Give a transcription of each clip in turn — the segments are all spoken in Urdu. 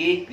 1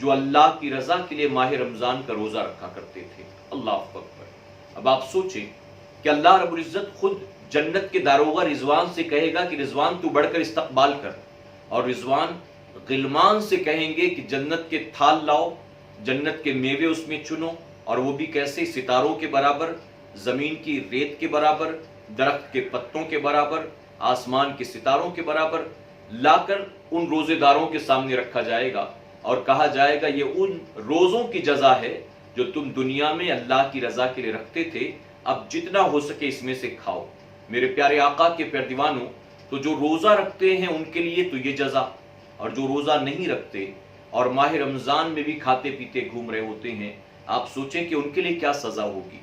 جو اللہ کی رضا کے لیے ماہ رمضان کا روزہ رکھا کرتے تھے۔ اللہ اکبر۔ اب آپ سوچیں کہ اللہ رب العزت خود جنت کے داروغہ رضوان سے کہے گا کہ رضوان تو بڑھ کر استقبال کر، اور رضوان غلمان سے کہیں گے کہ جنت کے تھال لاؤ، جنت کے میوے اس میں چنو، اور وہ بھی کیسے؟ ستاروں کے برابر، زمین کی ریت کے برابر، درخت کے پتوں کے برابر، آسمان کے ستاروں کے برابر لا کر ان روزے داروں کے سامنے رکھا جائے گا، اور کہا جائے گا یہ ان روزوں کی جزا ہے جو تم دنیا میں اللہ کی رضا کے لیے رکھتے تھے، اب جتنا ہو سکے اس میں سے کھاؤ۔ میرے پیارے آقا کے پیارے دیوانوں، تو جو روزہ رکھتے ہیں ان کے لیے تو یہ جزا، اور جو روزہ نہیں رکھتے اور ماہ رمضان میں بھی کھاتے پیتے گھوم رہے ہوتے ہیں، آپ سوچیں کہ ان کے لیے کیا سزا ہوگی۔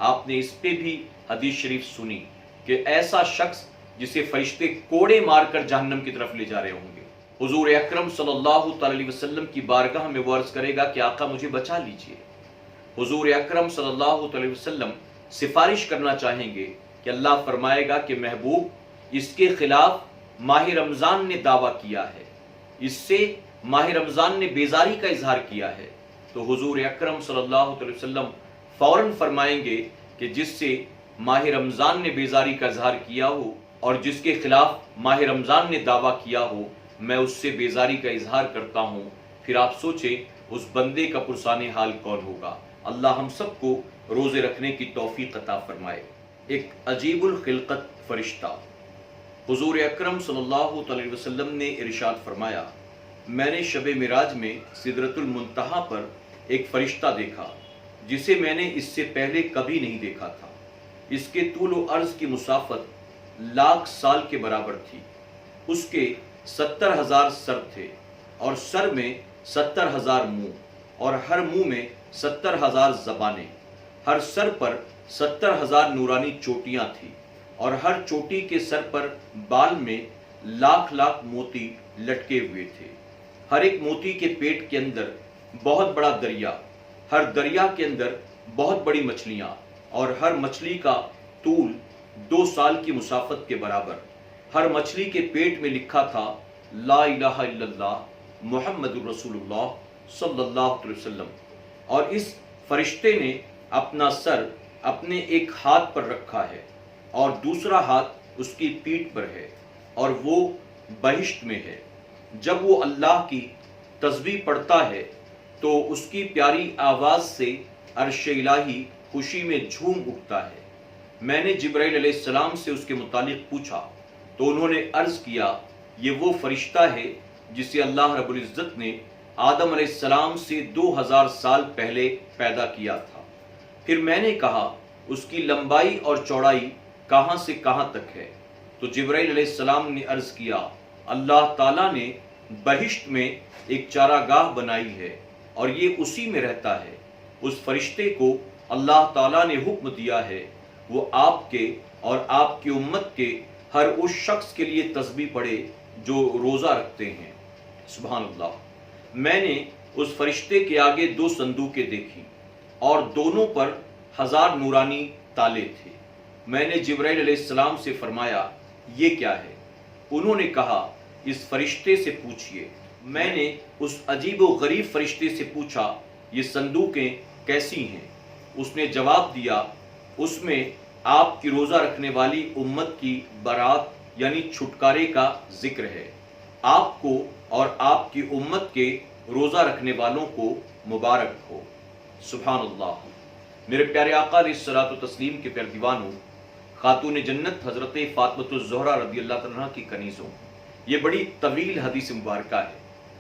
آپ نے اس پہ بھی حدیث شریف سنی کہ ایسا شخص جسے فرشتے کوڑے مار کر جہنم کی طرف لے جا رہے ہوں گے، حضور اکرم صلی اللہ تعالی علیہ وسلم کی بارگاہ میں وہ عرض کرے گا کہ آقا مجھے بچا لیجئے۔ حضور اکرم صلی اللہ علیہ وسلم سفارش کرنا چاہیں گے کہ اللہ فرمائے گا کہ محبوب، اس کے خلاف ماہ رمضان نے دعویٰ کیا ہے، اس سے ماہ رمضان نے بیزاری کا اظہار کیا ہے، تو حضور اکرم صلی اللہ علیہ وسلم فوراً فرمائیں گے کہ جس سے ماہ رمضان نے بیزاری کا اظہار کیا ہو اور جس کے خلاف ماہ رمضان نے دعویٰ کیا ہو، میں اس سے بیزاری کا اظہار کرتا ہوں۔ پھر آپ سوچیں اس بندے کا پرسان حال کون ہوگا۔ اللہ ہم سب کو روزے رکھنے کی توفیق عطا فرمائے۔ ایک عجیب الخلقت فرشتہ، حضور اکرم صلی اللہ علیہ وسلم نے ارشاد فرمایا، میں نے شب معراج میں سدرۃ المنتہا پر ایک فرشتہ دیکھا جسے میں نے اس سے پہلے کبھی نہیں دیکھا تھا۔ اس کے طول و عرض کی مسافت لاکھ سال کے برابر تھی۔ اس کے 70,000 سر تھے، اور سر میں 70,000 منہ، اور ہر منہ میں 70,000 زبانیں۔ ہر سر پر 70,000 نورانی چوٹیاں تھیں، اور ہر چوٹی کے سر پر بال میں لاکھ لاکھ موتی لٹکے ہوئے تھے۔ ہر ایک موتی کے پیٹ کے اندر بہت بڑا دریا، ہر دریا کے اندر بہت بڑی مچھلیاں، اور ہر مچھلی کا طول 2 سال کی مسافت کے برابر۔ ہر مچھلی کے پیٹ میں لکھا تھا لا الہ الا اللہ محمد الرسول اللہ صلی اللہ علیہ وسلم۔ اور اس فرشتے نے اپنا سر اپنے ایک ہاتھ پر رکھا ہے، اور دوسرا ہاتھ اس کی پیٹھ پر ہے، اور وہ بہشت میں ہے۔ جب وہ اللہ کی تسبیح پڑھتا ہے تو اس کی پیاری آواز سے عرش الہی خوشی میں جھوم اٹھتا ہے۔ میں نے جبرائیل علیہ السلام سے اس کے متعلق پوچھا تو انہوں نے عرض کیا، یہ وہ فرشتہ ہے جسے اللہ رب العزت نے آدم علیہ السلام سے 2000 سال پہلے پیدا کیا تھا۔ پھر میں نے کہا، اس کی لمبائی اور چوڑائی کہاں سے کہاں تک ہے؟ تو جبرائیل علیہ السلام نے عرض کیا، اللہ تعالیٰ نے بہشت میں ایک چراگاہ بنائی ہے، اور یہ اسی میں رہتا ہے۔ اس فرشتے کو اللہ تعالیٰ نے حکم دیا ہے وہ آپ کے اور آپ کی امت کے ہر اس شخص کے لیے تسبیح پڑھے جو روزہ رکھتے ہیں۔ سبحان اللہ۔ میں نے اس فرشتے کے آگے 2 صندوقیں دیکھی، اور دونوں پر 1000 نورانی تالے تھے۔ میں نے جبرائیل علیہ السلام سے فرمایا، یہ کیا ہے؟ انہوں نے کہا، اس فرشتے سے پوچھئے۔ میں نے اس عجیب و غریب فرشتے سے پوچھا، یہ صندوقیں کیسی ہیں؟ اس نے جواب دیا، اس میں آپ کی روزہ رکھنے والی امت کی برات یعنی چھٹکارے کا ذکر ہے۔ آپ کو اور آپ کی امت کے روزہ رکھنے والوں کو مبارک ہو۔ سبحان اللہ۔ میرے پیارے آقا علیہ الصلوۃ والتسلیم کے پیارے دیوانوں، خاتون جنت حضرت فاطمۃ الزہرا رضی اللہ تعالیٰ عنہا کی کنیزوں، یہ بڑی طویل حدیث مبارکہ ہے،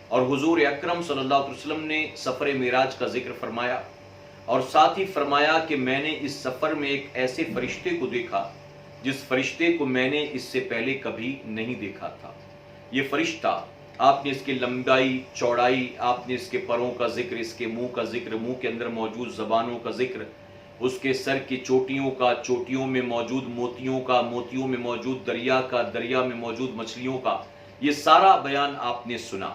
اور حضور اکرم صلی اللہ علیہ وسلم نے سفر معراج کا ذکر فرمایا، اور ساتھ ہی فرمایا کہ میں نے اس سفر میں ایک ایسے فرشتے کو دیکھا جس فرشتے کو میں نے اس سے پہلے کبھی نہیں دیکھا تھا۔ یہ فرشتہ، آپ نے اس کی لمبائی چوڑائی، آپ نے اس کے پروں کا ذکر، اس کے منہ کا ذکر، منہ کے اندر موجود زبانوں کا ذکر، اس کے سر کی چوٹیوں کا، چوٹیوں میں موجود موتیوں کا، موتیوں میں موجود دریا کا، دریا میں موجود مچھلیوں کا، یہ سارا بیان آپ نے سنا۔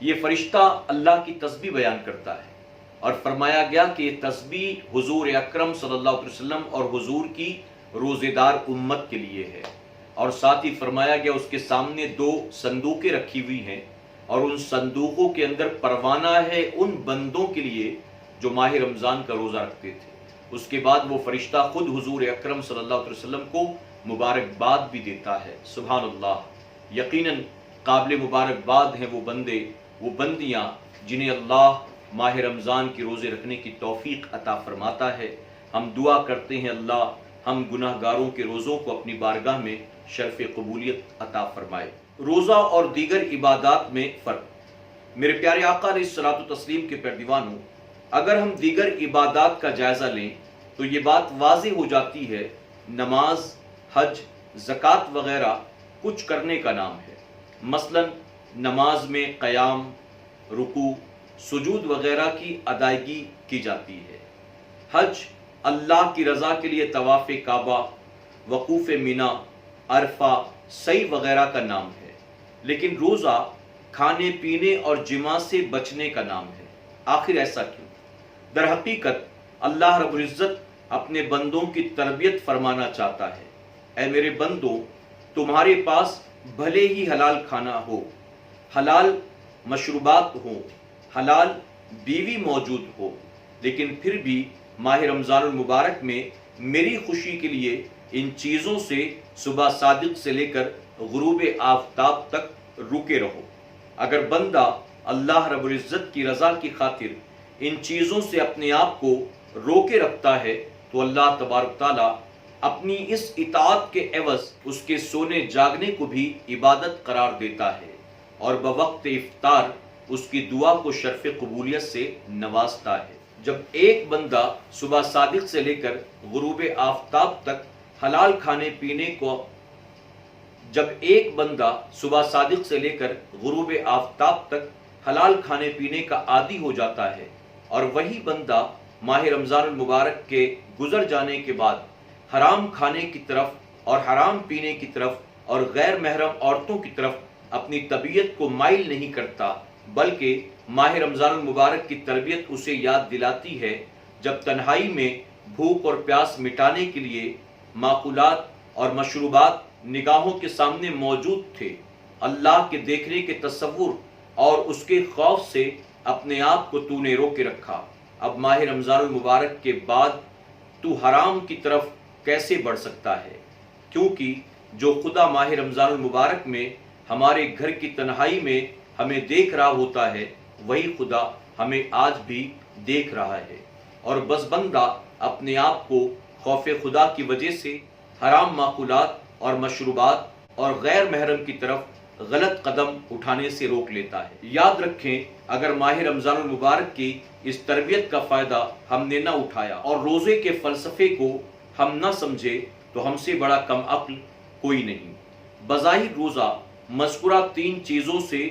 یہ فرشتہ اللہ کی تسبیح بیان کرتا ہے، اور فرمایا گیا کہ یہ تسبیح حضور اکرم صلی اللہ علیہ وسلم اور حضور کی روزے دار امت کے لیے ہے۔ اور ساتھ ہی فرمایا گیا اس کے سامنے 2 صندوقیں رکھی ہوئی ہیں، اور ان صندوقوں کے اندر پروانہ ہے ان بندوں کے لیے جو ماہ رمضان کا روزہ رکھتے تھے۔ اس کے بعد وہ فرشتہ خود حضور اکرم صلی اللہ علیہ وسلم کو مبارکباد بھی دیتا ہے۔ سبحان اللہ، یقیناً قابل مبارکباد ہیں وہ بندے، وہ بندیاں جنہیں اللہ ماہ رمضان کے روزے رکھنے کی توفیق عطا فرماتا ہے۔ ہم دعا کرتے ہیں اللہ ہم گناہ گاروں کے روزوں کو اپنی بارگاہ میں شرف قبولیت عطا فرمائے۔ روزہ اور دیگر عبادات میں فرق۔ میرے پیارے آقا علیہ الصلوۃ والتسلیم کے پیروانوں، اگر ہم دیگر عبادات کا جائزہ لیں تو یہ بات واضح ہو جاتی ہے، نماز، حج، زکوٰۃ وغیرہ کچھ کرنے کا نام ہے۔ مثلا نماز میں قیام، رکوع، سجود وغیرہ کی ادائیگی کی جاتی ہے۔ حج اللہ کی رضا کے لیے طواف کعبہ، وقوف مینا، عرفہ، سعی وغیرہ کا نام ہے۔ لیکن روزہ کھانے پینے اور جماع سے بچنے کا نام ہے۔ آخر ایسا کیوں؟ در حقیقت اللہ رب العزت اپنے بندوں کی تربیت فرمانا چاہتا ہے۔ اے میرے بندوں، تمہارے پاس بھلے ہی حلال کھانا ہو، حلال مشروبات ہوں، حلال بیوی موجود ہو، لیکن پھر بھی ماہ رمضان المبارک میں میری خوشی کے لیے ان چیزوں سے صبح صادق سے لے کر غروب آفتاب تک رکے رہو۔ اگر بندہ اللہ رب العزت کی رضا کی خاطر ان چیزوں سے اپنے آپ کو روکے رکھتا ہے تو اللہ تبارک تعالیٰ اپنی اس اطاعت کے عوض اس کے سونے جاگنے کو بھی عبادت قرار دیتا ہے اور بوقت افطار اس کی دعا کو شرف قبولیت سے نوازتا ہے۔ جب ایک بندہ صبح صادق سے لے کر غروب آفتاب تک حلال کھانے پینے کو جب ایک بندہ صبح صادق سے لے کر غروب آفتاب تک حلال کھانے پینے کا عادی ہو جاتا ہے اور وہی بندہ ماہ رمضان المبارک کے گزر جانے کے بعد حرام کھانے کی طرف اور حرام پینے کی طرف اور غیر محرم عورتوں کی طرف اپنی طبیعت کو مائل نہیں کرتا، بلکہ ماہ رمضان المبارک کی تربیت اسے یاد دلاتی ہے جب تنہائی میں بھوک اور پیاس مٹانے کے لیے معقولات اور مشروبات نگاہوں کے سامنے موجود تھے، اللہ کے دیکھنے کے تصور اور اس کے خوف سے اپنے آپ کو تو نے روکے رکھا۔ اب ماہ رمضان المبارک کے بعد تو حرام کی طرف کیسے بڑھ سکتا ہے؟ کیونکہ جو خدا ماہ رمضان المبارک میں ہمارے گھر کی تنہائی میں ہمیں دیکھ رہا ہوتا ہے، وہی خدا ہمیں آج بھی دیکھ رہا ہے، اور بس بندہ اپنے آپ کو خوف خدا کی وجہ سے حرام معقولات اور مشروبات اور غیر محرم کی طرف غلط قدم اٹھانے سے روک لیتا ہے۔ یاد رکھیں، اگر ماہ رمضان المبارک کی اس تربیت کا فائدہ ہم نے نہ اٹھایا اور روزے کے فلسفے کو ہم نہ سمجھے تو ہم سے بڑا کم عقل کوئی نہیں۔ بظاہر روزہ مذکورہ 3 چیزوں سے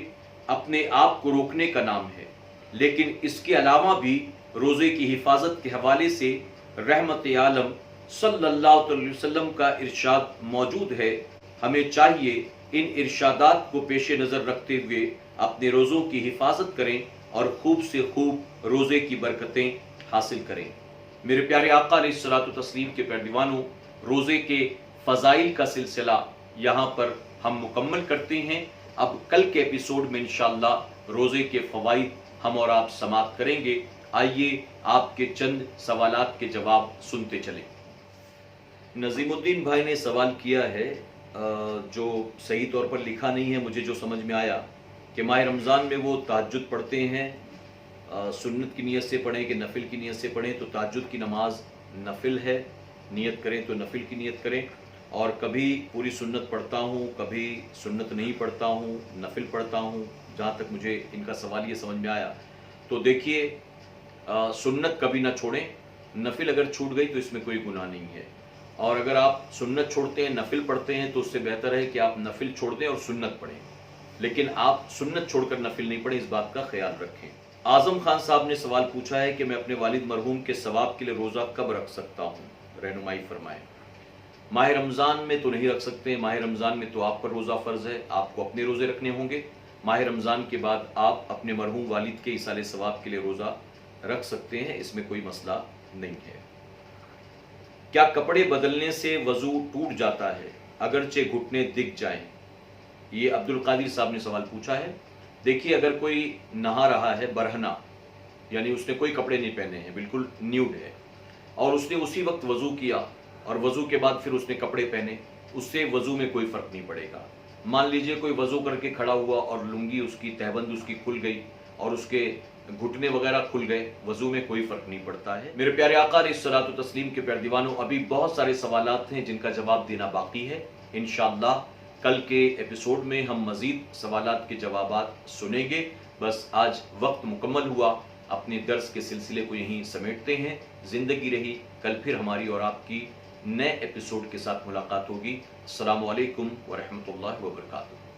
اپنے آپ کو روکنے کا نام ہے، لیکن اس کے علاوہ بھی روزے کی حفاظت کے حوالے سے رحمت عالم صلی اللہ علیہ وسلم کا ارشاد موجود ہے۔ ہمیں چاہیے ان ارشادات کو پیش نظر رکھتے ہوئے اپنے روزوں کی حفاظت کریں اور خوب سے خوب روزے کی برکتیں حاصل کریں۔ میرے پیارے آقا علیہ الصلوۃ والتسلیم کے پیروانوں، روزے کے فضائل کا سلسلہ یہاں پر ہم مکمل کرتے ہیں۔ اب کل کے ایپیسوڈ میں انشاءاللہ روزے کے فوائد ہم اور آپ سماعت کریں گے۔ آئیے آپ کے چند سوالات کے جواب سنتے چلیں۔ نظیم الدین بھائی نے سوال کیا ہے جو صحیح طور پر لکھا نہیں ہے، مجھے جو سمجھ میں آیا کہ ماہ رمضان میں وہ تہجد پڑھتے ہیں، سنت کی نیت سے پڑھیں کہ نفل کی نیت سے پڑھیں، تو تہجد کی نماز نفل ہے، نیت کریں تو نفل کی نیت کریں، اور کبھی پوری سنت پڑھتا ہوں، کبھی سنت نہیں پڑھتا ہوں، نفل پڑھتا ہوں۔ جہاں تک مجھے ان کا سوال یہ سمجھ میں آیا تو دیکھیے، سنت کبھی نہ چھوڑیں، نفل اگر چھوٹ گئی تو اس میں کوئی گناہ نہیں ہے، اور اگر آپ سنت چھوڑتے ہیں نفل پڑھتے ہیں تو اس سے بہتر ہے کہ آپ نفل چھوڑ دیں اور سنت پڑھیں، لیکن آپ سنت چھوڑ کر نفل نہیں پڑھیں، اس بات کا خیال رکھیں۔ اعظم خان صاحب نے سوال پوچھا ہے کہ میں اپنے والد مرحوم کے ثواب کے لیے روزہ کب رکھ سکتا ہوں، رہنمائی فرمائیں۔ ماہ رمضان میں تو نہیں رکھ سکتے، ماہ رمضان میں تو آپ پر روزہ فرض ہے، آپ کو اپنے روزے رکھنے ہوں گے۔ ماہ رمضان کے بعد آپ اپنے مرحوم والد کے ایصال ثواب کے لیے روزہ رکھ سکتے ہیں، اس میں کوئی مسئلہ نہیں ہے۔ کیا کپڑے بدلنے سے وضو ٹوٹ جاتا ہے اگرچہ گھٹنے دکھ جائیں؟ یہ عبد القادر صاحب نے سوال پوچھا ہے۔ دیکھیے اگر کوئی نہا رہا ہے برہنا، یعنی اس نے کوئی کپڑے نہیں پہنے ہیں، بالکل نیوڈ ہے، اور اس نے اسی وقت وضو کیا اور وضو کے بعد پھر اس نے کپڑے پہنے، اس سے وضو میں کوئی فرق نہیں پڑے گا۔ مان لیجئے کوئی وضو کر کے کھڑا ہوا اور لنگی اس کی تہبند اس کی کھل گئی اور اس کے گھٹنے وغیرہ کھل گئے، وضو میں کوئی فرق نہیں پڑتا ہے۔ میرے پیارے آقا علیہ الصلوۃ والتسلیم کے پیارے دیوانوں، ابھی بہت سارے سوالات ہیں جن کا جواب دینا باقی ہے۔ انشاءاللہ کل کے ایپیسوڈ میں ہم مزید سوالات کے جوابات سنیں گے۔ بس آج وقت مکمل ہوا، اپنے درس کے سلسلے کو یہیں سمیٹتے ہیں۔ زندگی رہی، کل پھر ہماری اور آپ کی نئے ایپیسوڈ کے ساتھ ملاقات ہوگی۔ السلام علیکم ورحمۃ اللہ وبرکاتہ۔